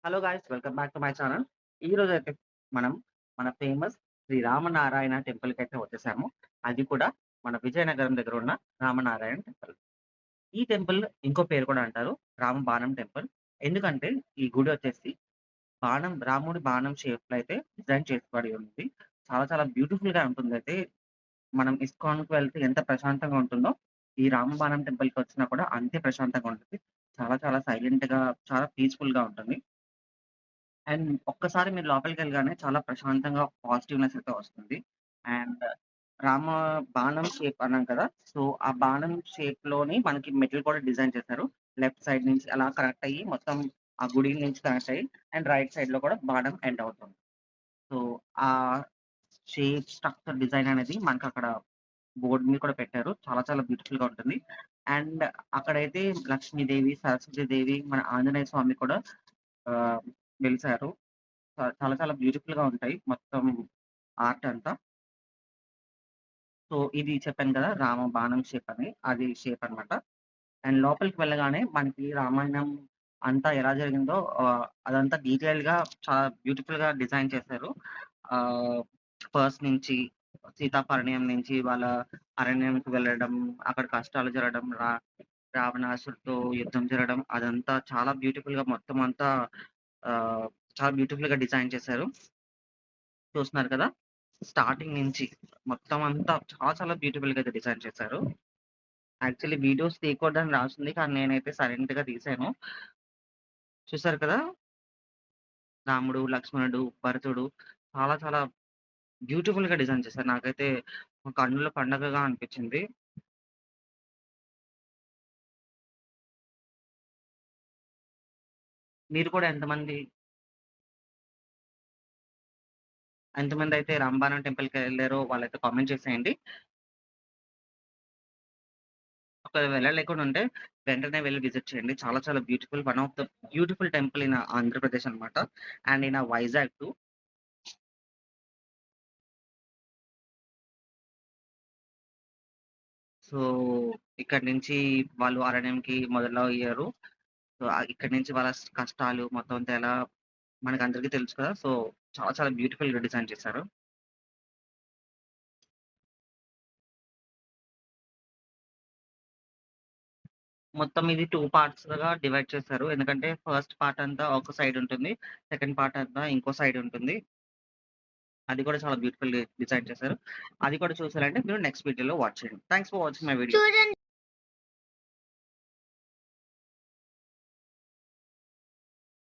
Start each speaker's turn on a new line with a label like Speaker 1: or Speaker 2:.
Speaker 1: Hello guys welcome back to my channel. ఈరోజైతే మనం మన ఫేమస్ శ్రీ రామనారాయణ టెంపుల్‌కైతే వచ్చేసాము. అది కూడా మన విజయనగరం దగ్గర ఉన్న రామనారాయణ టెంపుల్. ఈ టెంపుల్ ఇంకో పేరు కూడా అంటారు రామ బాణం టెంపుల్. ఎందుకంటే ఈ గుడి వచ్చేసి రాముడి బాణం షేప్‌లో అయితే డిజైన్ చేయబడి ఉంది. చాలా చాలా బ్యూటిఫుల్‌గా ఉంటుందయితే. మనం ఇస్కాన్‌కి వెళ్తే ఎంత ప్రశాంతంగా ఉంటుందో, ఈ రామ బాణం టెంపుల్‌కి వచ్చినా కూడా అంతే ప్రశాంతంగా ఉంటుంది. చాలా చాలా సైలెంట్‌గా, చాలా పీస్‌ఫుల్‌గా ఉంటుంది. అండ్ ఒక్కసారి మీరు లోపలికెళ్ళగానే చాలా ప్రశాంతంగా పాజిటివ్‌నెస్ అయితే వస్తుంది. అండ్ రామ బాణం షేప్ అన్నాం కదా! సో, ఆ బాణం షేప్‌లోని మనకి మెట్లు కూడా డిజైన్ చేశారు. లెఫ్ట్ సైడ్ నుంచి అలా కనెక్ట్ అయ్యి మొత్తం ఆ గుడి నుంచి కనెక్ట్ అయ్యి అండ్ రైట్ సైడ్‌లో కూడా బాణం ఎండ్ అవుతుంది. సో, ఆ షేప్, స్ట్రక్చర్, డిజైన్ అనేది మనకక్కడ బోర్డ్ మీద కూడా పెట్టారు. చాలా చాలా బ్యూటిఫుల్‌గా ఉంటుంది. అండ్ అక్కడైతే లక్ష్మీదేవి, సరస్వతీదేవి, మన ఆంజనేయ స్వామి కూడా ఆహ్, వెలిసారు. చాలా చాలా బ్యూటిఫుల్‌గా ఉంటాయి. మొత్తం ఆర్ట్ అంతా. సో, ఇది చెప్పాను కదా! రామ బాణం షేప్ అని. అది షేప్ అనమాట. అండ్ లోపలికి వెళ్ళగానే మనకి రామాయణం అంతా ఎలా జరిగిందో అదంతా డీటెయిల్‌గా చాలా బ్యూటిఫుల్‌గా డిజైన్ చేశారు. ఆహ్, ఫస్ట్ నుంచి సీతా పరిణయం నుంచి వాళ్ళ అరణ్యానికి వెళ్ళడం, అక్కడ కష్టాలు జరగడం, రావణాసురుడితో యుద్ధం జరగడం అదంతా చాలా బ్యూటిఫుల్‌గా మొత్తం అంతా ఆహ్, చాలా బ్యూటిఫుల్‌గా డిజైన్ చేశారు. చూస్తున్నారు కదా! స్టార్టింగ్ నుంచి మొత్తం అంతా చాలా చాలా బ్యూటిఫుల్‌గా అయితే డిజైన్ చేశారు. యాక్చువల్లీ వీడియోస్ తీయకూడదని రాసుంది. కానీ నేనైతే సైలెంట్‌గా తీశాను. చూసారు కదా! రాముడు, లక్ష్మణుడు, భరతుడు చాలా చాలా బ్యూటిఫుల్‌గా డిజైన్ చేశారు. నాకైతే కన్నుల పండగగా అనిపించింది. మీరు కూడా ఎంతమందైతే రాంబాణం టెంపుల్‌కెళ్లారో వాళ్ళైతే కామెంట్ చేసేయండి. ఒకవేళ వెళ్ళలేకుండా ఉంటే వెంటనే వెళ్లి విజిట్ చేయండి. చాలా చాలా beautiful. One of the beautiful temple in Andhra Pradesh అన్నమాట. And in Vizag too. So, ఇక్కడి నుంచి వాళ్ళు అరణ్యంకి మొదలయ్యారు. సో, ఇక్కడి నుంచి వాళ్ళ కష్టాలు మొత్తం అంతా ఎలా మనకందరికీ తెలుసు కదా! సో, చాలా చాలా బ్యూటిఫుల్‌గా డిజైన్ చేశారు. మొత్తం ఇది 2 పార్ట్స్‌గా డివైడ్ చేశారు. ఎందుకంటే ఫస్ట్ పార్ట్ అంతా ఒక సైడ్ ఉంటుంది. సెకండ్ పార్ట్ అంతా ఇంకో సైడ్ ఉంటుంది. అది కూడా చాలా బ్యూటిఫుల్‌గా డిజైన్ చేశారు. అది కూడా చూసారంటే మీరు నెక్స్ట్ వీడియోలో వాచ్ చేయండి. Thanks for watching my video.